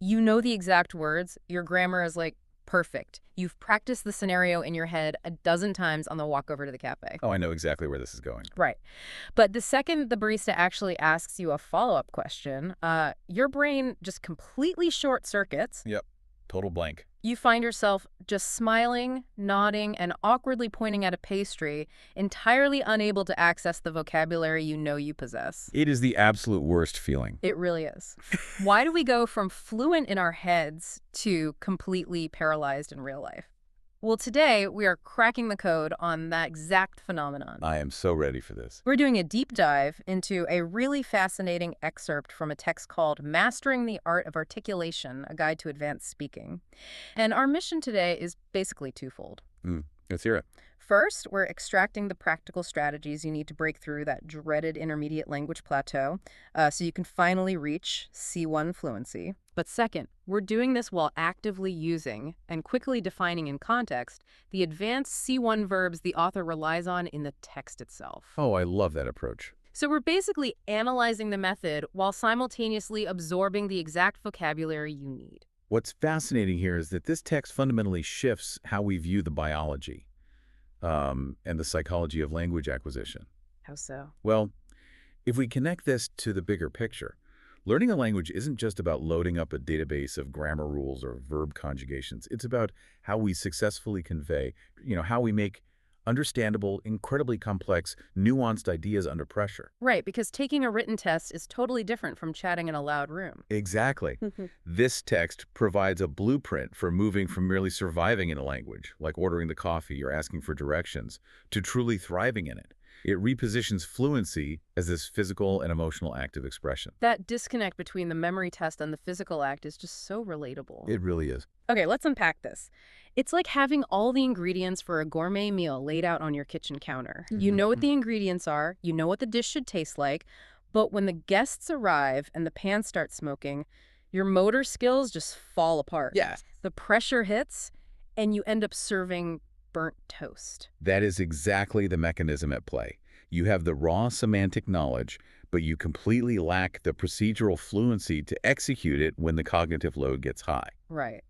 You know the exact words. Your grammar is like perfect. You've practiced the scenario in your head a dozen times on the walk over to the cafe. Oh, I know exactly where this is going. Right. But the second the barista actually asks you a follow-up question, your brain just completely short circuits. Yep. Total blank. You find yourself just smiling, nodding, and awkwardly pointing at a pastry, entirely unable to access the vocabulary you know you possess. It is the absolute worst feeling. It really is. Why do we go from fluent in our heads to completely paralyzed in real life? Well, today we are cracking the code on that exact phenomenon. I am so ready for this. We're doing a deep dive into a really fascinating excerpt from a text called Mastering the Art of Articulation, A Guide to Advanced Speaking. And our mission today is basically twofold. Let's hear it. First, we're extracting the practical strategies you need to break through that dreaded intermediate language plateau so you can finally reach C1 fluency. But second, we're doing this while actively using and quickly defining in context the advanced C1 verbs the author relies on in the text itself. Oh, I love that approach. So we're basically analyzing the method while simultaneously absorbing the exact vocabulary you need. What's fascinating here is that this text fundamentally shifts how we view the biology and the psychology of language acquisition. How so? Well, if we connect this to the bigger picture, learning a language isn't just about loading up a database of grammar rules or verb conjugations. It's about how we successfully convey, how we make understandable, incredibly complex, nuanced ideas under pressure. Right, because taking a written test is totally different from chatting in a loud room. Exactly. This text provides a blueprint for moving from merely surviving in a language, like ordering the coffee or asking for directions, to truly thriving in it. It repositions fluency as this physical and emotional act of expression. That disconnect between the memory test and the physical act is just so relatable. It really is. Okay, let's unpack this. It's like having all the ingredients for a gourmet meal laid out on your kitchen counter. You know what the ingredients are, you know what the dish should taste like, but when the guests arrive and the pan starts smoking, your motor skills just fall apart. Yeah. The pressure hits, and you end up serving burnt toast. That is exactly the mechanism at play. You have the raw semantic knowledge, but you completely lack the procedural fluency to execute it when the cognitive load gets high. Right.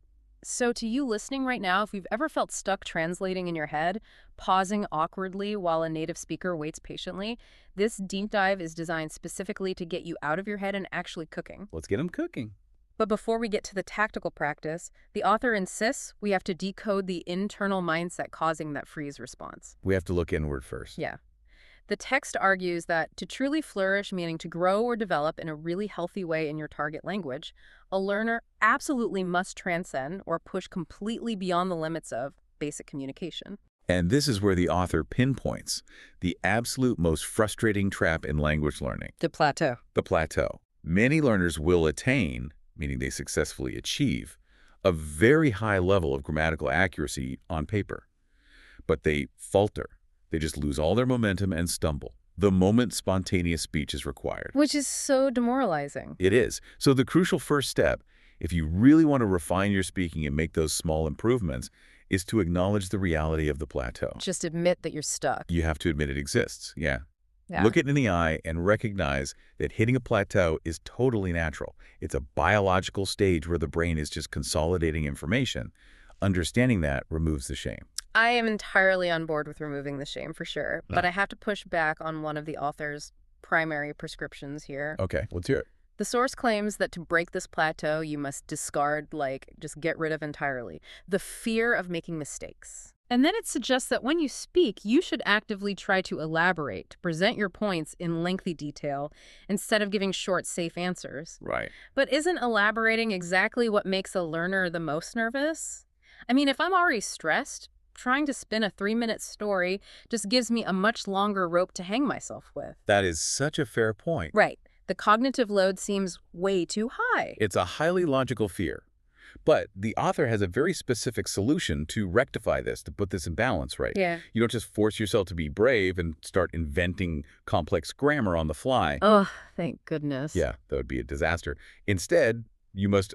So to you listening right now, if you've ever felt stuck translating in your head, pausing awkwardly while a native speaker waits patiently, this deep dive is designed specifically to get you out of your head and actually cooking. Let's get them cooking. But before we get to the tactical practice, the author insists we have to decode the internal mindset causing that freeze response. We have to look inward first. Yeah. The text argues that to truly flourish, meaning to grow or develop in a really healthy way in your target language, a learner absolutely must transcend or push completely beyond the limits of basic communication. And this is where the author pinpoints the absolute most frustrating trap in language learning, The plateau. the plateau. Many learners will attain, meaning they successfully achieve, a very high level of grammatical accuracy on paper. But they falter. They just lose all their momentum and stumble the moment spontaneous speech is required. Which is so demoralizing. It is. So the crucial first step, if you really want to refine your speaking and make those small improvements, is to acknowledge the reality of the plateau. Just admit that you're stuck. You have to admit it exists. Yeah. Yeah. Look it in the eye and recognize that hitting a plateau is totally natural. It's a biological stage where the brain is just consolidating information. Understanding that removes the shame. I am entirely on board with removing the shame for sure, but I have to push back on one of the author's primary prescriptions here. Okay, let's hear it. The source claims that to break this plateau, you must discard, just get rid of entirely, the fear of making mistakes. And then it suggests that when you speak, you should actively try to elaborate, to present your points in lengthy detail, instead of giving short, safe answers. Right. But isn't elaborating exactly what makes a learner the most nervous? I mean, if I'm already stressed, trying to spin a 3-minute story just gives me a much longer rope to hang myself with. That is such a fair point. Right. The cognitive load seems way too high. It's a highly logical fear. But the author has a very specific solution to rectify this, to put this in balance, right? Yeah. You don't just force yourself to be brave and start inventing complex grammar on the fly. Oh, thank goodness. Yeah, that would be a disaster. Instead, you must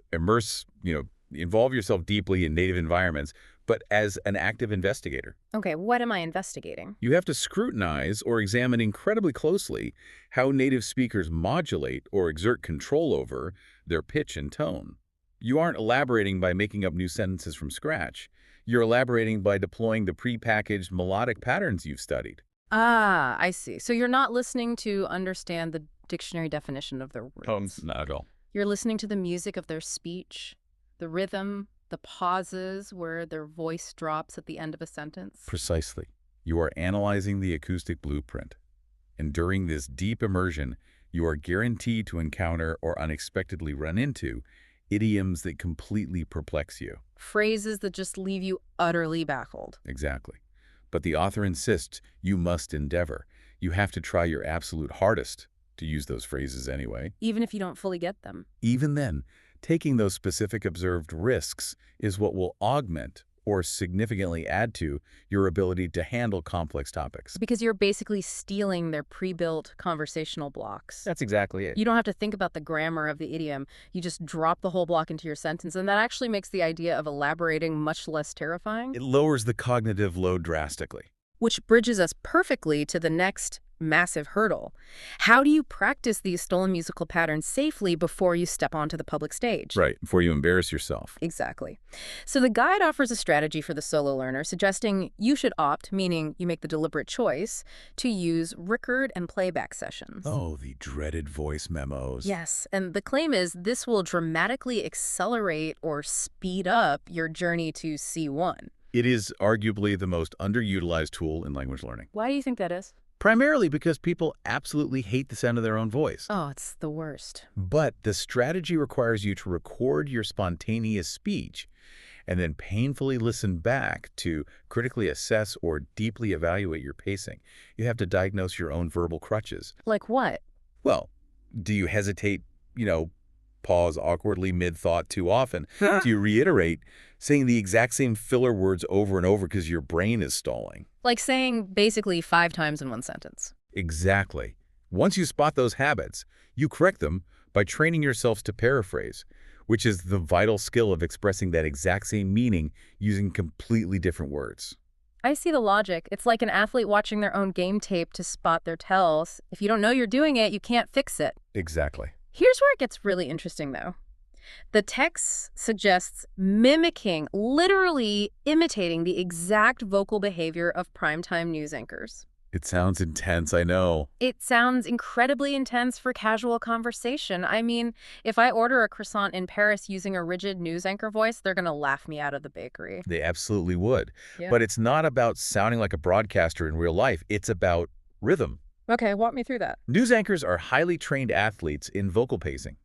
involve yourself deeply in native environments, but as an active investigator. Okay, what am I investigating? You have to scrutinize or examine incredibly closely how native speakers modulate or exert control over their pitch and tone. You aren't elaborating by making up new sentences from scratch. You're elaborating by deploying the prepackaged melodic patterns you've studied. Ah, I see. So you're not listening to understand the dictionary definition of their words. Not at all. You're listening to the music of their speech, the rhythm, the pauses where their voice drops at the end of a sentence. Precisely. You are analyzing the acoustic blueprint. And during this deep immersion, you are guaranteed to encounter or unexpectedly run into idioms that completely perplex you. Phrases that just leave you utterly baffled. Exactly. But the author insists you must endeavor. You have to try your absolute hardest to use those phrases anyway. Even if you don't fully get them. Even then, taking those specific observed risks is what will augment or significantly add to your ability to handle complex topics. Because you're basically stealing their pre-built conversational blocks. That's exactly it. You don't have to think about the grammar of the idiom. You just drop the whole block into your sentence, and that actually makes the idea of elaborating much less terrifying. It lowers the cognitive load drastically. Which bridges us perfectly to the next massive hurdle. How do you practice these stolen musical patterns safely before you step onto the public stage? Right, before you embarrass yourself. Exactly. So the guide offers a strategy for the solo learner, suggesting you should opt, meaning you make the deliberate choice, to use record and playback sessions. Oh, the dreaded voice memos. Yes, and the claim is this will dramatically accelerate or speed up your journey to C1. It is arguably the most underutilized tool in language learning. Why do you think that is? Primarily because people absolutely hate the sound of their own voice. Oh, it's the worst. But the strategy requires you to record your spontaneous speech and then painfully listen back to critically assess or deeply evaluate your pacing. You have to diagnose your own verbal crutches. Like what? Well, do you hesitate, pause awkwardly mid-thought too often? Do you reiterate, saying the exact same filler words over and over because your brain is stalling? Like saying basically 5 times in one sentence. Exactly. Once you spot those habits, you correct them by training yourselves to paraphrase, which is the vital skill of expressing that exact same meaning using completely different words. I see the logic. It's like an athlete watching their own game tape to spot their tells. If you don't know you're doing it, you can't fix it. Exactly. Here's where it gets really interesting, though. The text suggests mimicking, literally imitating the exact vocal behavior of primetime news anchors. It sounds intense, I know. It sounds incredibly intense for casual conversation. I mean, if I order a croissant in Paris using a rigid news anchor voice, they're going to laugh me out of the bakery. They absolutely would. Yeah. But it's not about sounding like a broadcaster in real life. It's about rhythm. Okay, walk me through that. News anchors are highly trained athletes in vocal pacing.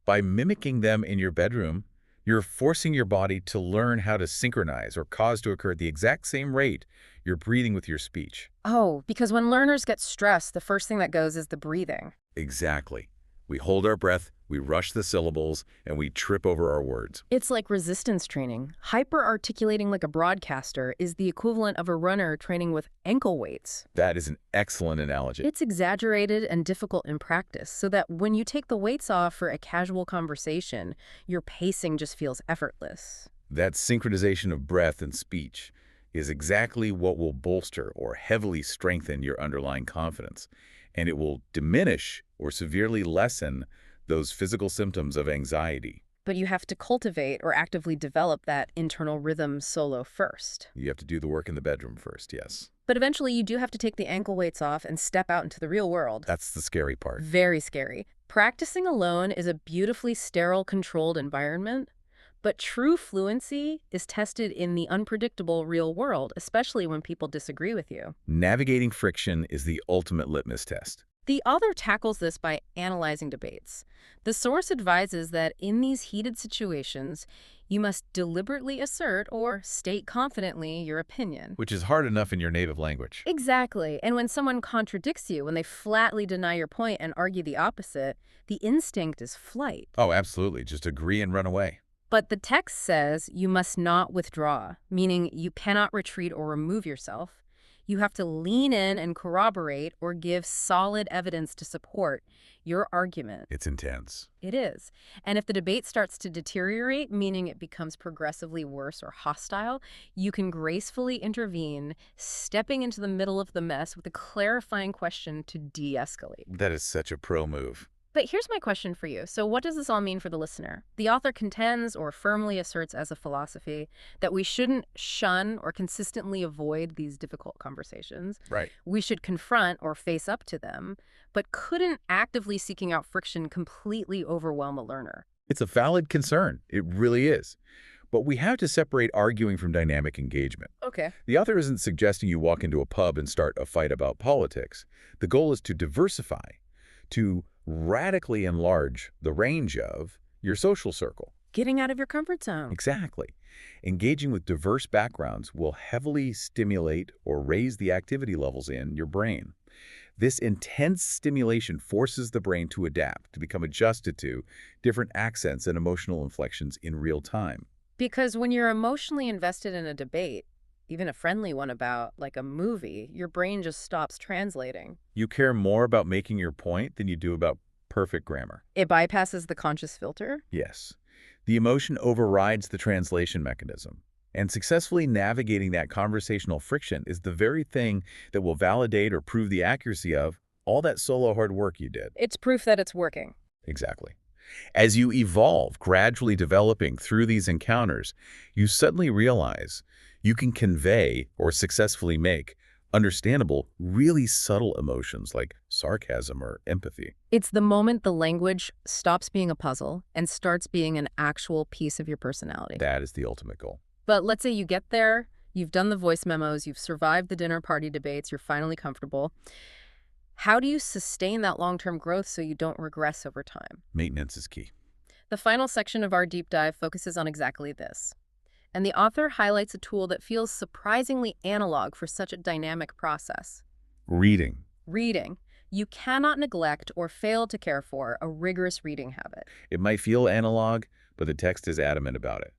By mimicking them in your bedroom, you're forcing your body to learn how to synchronize or cause to occur at the exact same rate you're breathing with your speech. Oh, because when learners get stressed, the first thing that goes is the breathing. Exactly. We hold our breath, we rush the syllables, and we trip over our words. It's like resistance training. Hyper-articulating like a broadcaster is the equivalent of a runner training with ankle weights. That is an excellent analogy. It's exaggerated and difficult in practice, so that when you take the weights off for a casual conversation, your pacing just feels effortless. That synchronization of breath and speech is exactly what will bolster or heavily strengthen your underlying confidence, and it will diminish or severely lessen those physical symptoms of anxiety. But you have to cultivate or actively develop that internal rhythm solo first. You have to do the work in the bedroom first, yes. But eventually you do have to take the ankle weights off and step out into the real world. That's the scary part. Very scary. Practicing alone is a beautifully sterile, controlled environment. But true fluency is tested in the unpredictable real world, especially when people disagree with you. Navigating friction is the ultimate litmus test. The author tackles this by analyzing debates. The source advises that in these heated situations, you must deliberately assert or state confidently your opinion. Which is hard enough in your native language. Exactly. And when someone contradicts you, when they flatly deny your point and argue the opposite, the instinct is flight. Oh, absolutely. Just agree and run away. But the text says you must not withdraw, meaning you cannot retreat or remove yourself. You have to lean in and corroborate or give solid evidence to support your argument. It's intense. It is. And if the debate starts to deteriorate, meaning it becomes progressively worse or hostile, you can gracefully intervene, stepping into the middle of the mess with a clarifying question to de-escalate. That is such a pro move. But here's my question for you. So what does this all mean for the listener? The author contends or firmly asserts as a philosophy that we shouldn't shun or consistently avoid these difficult conversations. Right. We should confront or face up to them, but couldn't actively seeking out friction completely overwhelm a learner? It's a valid concern. It really is. But we have to separate arguing from dynamic engagement. Okay. The author isn't suggesting you walk into a pub and start a fight about politics. The goal is to diversify, to radically enlarge the range of your social circle. Getting out of your comfort zone. Exactly. Engaging with diverse backgrounds will heavily stimulate or raise the activity levels in your brain. This intense stimulation forces the brain to adapt, to become adjusted to different accents and emotional inflections in real time. Because when you're emotionally invested in a debate, even a friendly one about, like, a movie, your brain just stops translating. You care more about making your point than you do about perfect grammar. It bypasses the conscious filter? Yes. The emotion overrides the translation mechanism. And successfully navigating that conversational friction is the very thing that will validate or prove the accuracy of all that solo hard work you did. It's proof that it's working. Exactly. As you evolve, gradually developing through these encounters, you suddenly realize you can convey or successfully make understandable, really subtle emotions like sarcasm or empathy. It's the moment the language stops being a puzzle and starts being an actual piece of your personality. That is the ultimate goal. But let's say you get there, you've done the voice memos, you've survived the dinner party debates, you're finally comfortable. How do you sustain that long-term growth so you don't regress over time? Maintenance is key. The final section of our deep dive focuses on exactly this. And the author highlights a tool that feels surprisingly analog for such a dynamic process. Reading. Reading. You cannot neglect or fail to care for a rigorous reading habit. It might feel analog, but the text is adamant about it.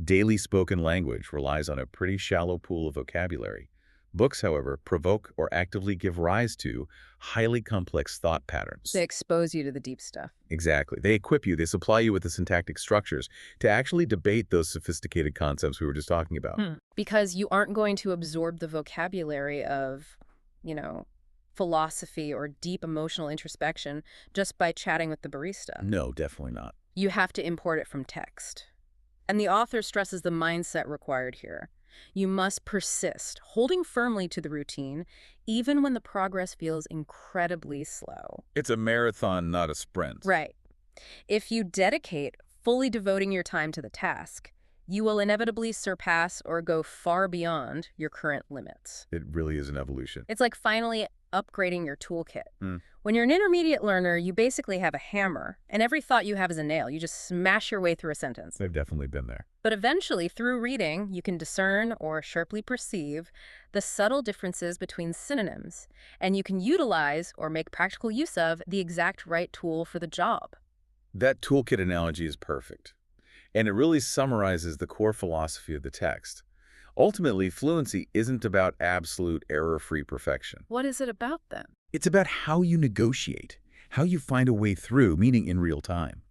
Daily spoken language relies on a pretty shallow pool of vocabulary. Books, however, provoke or actively give rise to highly complex thought patterns. They expose you to the deep stuff. Exactly. They equip you, they supply you with the syntactic structures to actually debate those sophisticated concepts we were just talking about. Because you aren't going to absorb the vocabulary of, philosophy or deep emotional introspection just by chatting with the barista. No, definitely not. You have to import it from text. And the author stresses the mindset required here. You must persist, holding firmly to the routine, even when the progress feels incredibly slow. It's a marathon, not a sprint. Right. If you dedicate fully devoting your time to the task, you will inevitably surpass or go far beyond your current limits. It really is an evolution. It's like finally upgrading your toolkit. Mm. When you're an intermediate learner, you basically have a hammer, and every thought you have is a nail. You just smash your way through a sentence. I've definitely been there. But eventually, through reading, you can discern or sharply perceive the subtle differences between synonyms, and you can utilize or make practical use of the exact right tool for the job. That toolkit analogy is perfect, and it really summarizes the core philosophy of the text. Ultimately, fluency isn't about absolute error-free perfection. What is it about then? It's about how you negotiate, how you find a way through, meaning in real time.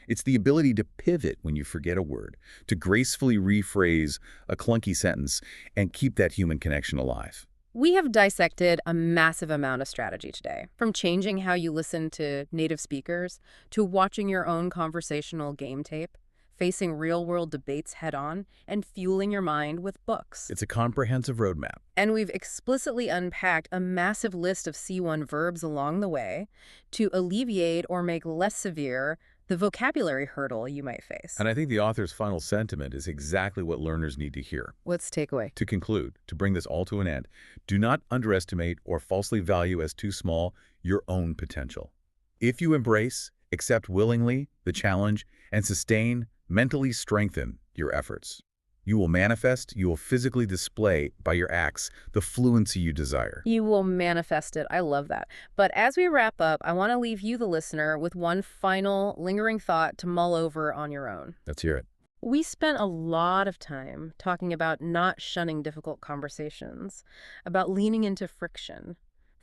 It's the ability to pivot when you forget a word, to gracefully rephrase a clunky sentence, and keep that human connection alive. We have dissected a massive amount of strategy today, from changing how you listen to native speakers to watching your own conversational game tape, facing real-world debates head-on, and fueling your mind with books. It's a comprehensive roadmap. And we've explicitly unpacked a massive list of C1 verbs along the way to alleviate or make less severe the vocabulary hurdle you might face. And I think the author's final sentiment is exactly what learners need to hear. What's the takeaway? To conclude, to bring this all to an end, do not underestimate or falsely value as too small your own potential. If you embrace, accept willingly the challenge, and sustain, mentally strengthen your efforts, you will manifest, you will physically display by your acts the fluency you desire. You will manifest it. I love that. But as we wrap up, I want to leave you, the listener, with one final lingering thought to mull over on your own. Let's hear it. We spent a lot of time talking about not shunning difficult conversations, about leaning into friction.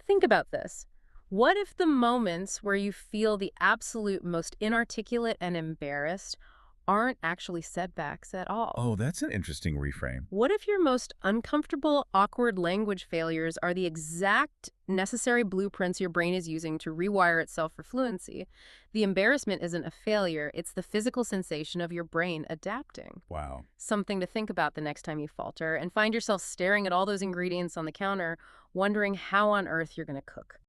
Think about this. What if the moments where you feel the absolute most inarticulate and embarrassed aren't actually setbacks at all? Oh, that's an interesting reframe. What if your most uncomfortable, awkward language failures are the exact necessary blueprints your brain is using to rewire itself for fluency? The embarrassment isn't a failure, it's the physical sensation of your brain adapting. Wow. Something to think about the next time you falter and find yourself staring at all those ingredients on the counter, wondering how on earth you're going to cook.